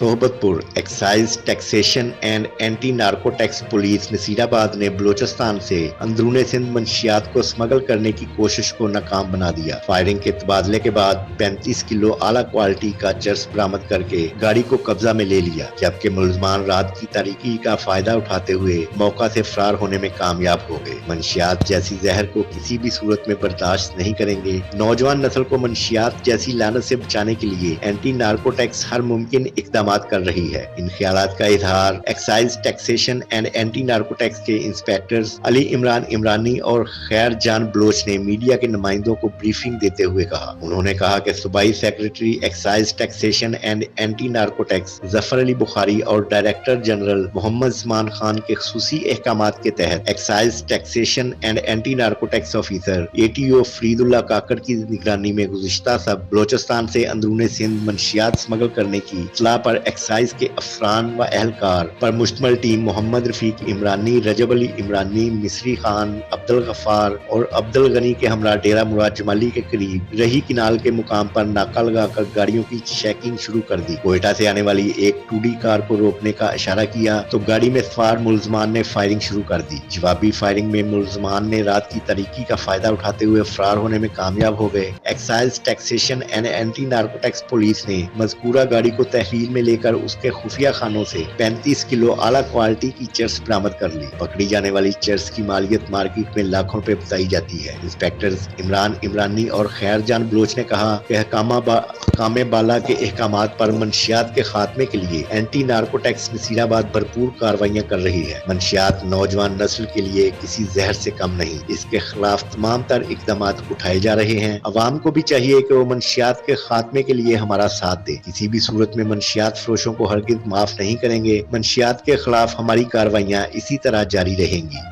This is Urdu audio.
صحبت پور excise taxation and anti narcotics police Nasirabad نے بلوچستان سے اندرون سندھ منشیات کو اسمگل کرنے کی کوشش کو ناکام بنا دیا۔ فائرنگ کے تبادلے کے بعد 35 کلو اعلیٰ کوالٹی کا چرس برآمد کر کے گاڑی کو قبضہ میں لے لیا، جبکہ ملزمان رات کی تاریکی کا فائدہ اٹھاتے ہوئے موقع سے فرار ہونے میں کامیاب ہو گئے۔ منشیات جیسی زہر کو کسی بھی صورت میں برداشت نہیں کریں گے۔ نوجوان نسل کو منشیات جیسی لعنت سے بچانے کے لیے اینٹی نارکوٹیکس ہر ممکن اقدامات کر رہی ہے۔ ان خیالات کا اظہار excise taxation and anti narcotics کے انسپیکٹرز علی عمران عمرانی اور خیر جان بلوچ نے میڈیا کے نمائندوں کو بریفنگ دیتے ہوئے کہا۔ انہوں نے کہا کہ صوبائی secretary excise taxation and anti narcotics Zafar Ali Bukhari اور ڈائریکٹر جنرل محمد زمان خان کے خصوصی احکامات کے تحت excise taxation and anti narcotics officer ATO Faridullah Kakar کی نگرانی میں گزشتہ سب بلوچستان سے اندرون سندھ منشیات اسمگل کرنے کی اطلاع پر ایکسائز کے افسران و اہلکار پر مشتمل ٹیم محمد رفیق عمرانی، رجب علی عمرانی، مصری خان، عبدالغفار اور عبدالغنی کے ہمراہ ڈیرہ مراد جمالی کے قریب رہی کنال کے مقام پر ناکہ لگا کر گاڑیوں کی چیکنگ شروع کر دی۔ کوئٹہ سے آنے والی ایک 2D کار کو روکنے کا اشارہ کیا تو گاڑی میں سوار ملزمان نے فائرنگ شروع کر دی۔ جوابی فائرنگ میں ملزمان نے رات کی تاریکی کا فائدہ اٹھاتے ہوئے فرار ہونے میں کامیاب ہو گئے۔ Excise taxation and anti narcotics police نے مذکورہ گاڑی کو تحویل میں لے کر اس کے خفیہ خانوں سے 35 کلو اعلیٰ کوالٹی کی چرس برآمد کر لی۔ پکڑی جانے والی چرس کی مالیت مارکیٹ میں لاکھوں روپے بتائی جاتی ہے۔ انسپیکٹرز عمران عمرانی اور خیر جان بلوچ نے کہا کہ حکام بالا کے احکامات پر منشیات کے خاتمے کے لیے اینٹی نارکوٹیکس نصیرآباد بھرپور کارروائیاں کر رہی ہے۔ منشیات نوجوان نسل کے لیے کسی زہر سے کم نہیں، اس کے خلاف تمام تر اقدامات اٹھائے جا رہے ہیں۔ عوام کو بھی چاہیے کہ وہ منشیات کے خاتمے کے لیے ہمارا ساتھ دے۔ کسی بھی صورت میں منشیات فروشوں کو ہرگز معاف نہیں کریں گے۔ منشیات کے خلاف ہماری کارروائیاں اسی طرح جاری رہیں گی۔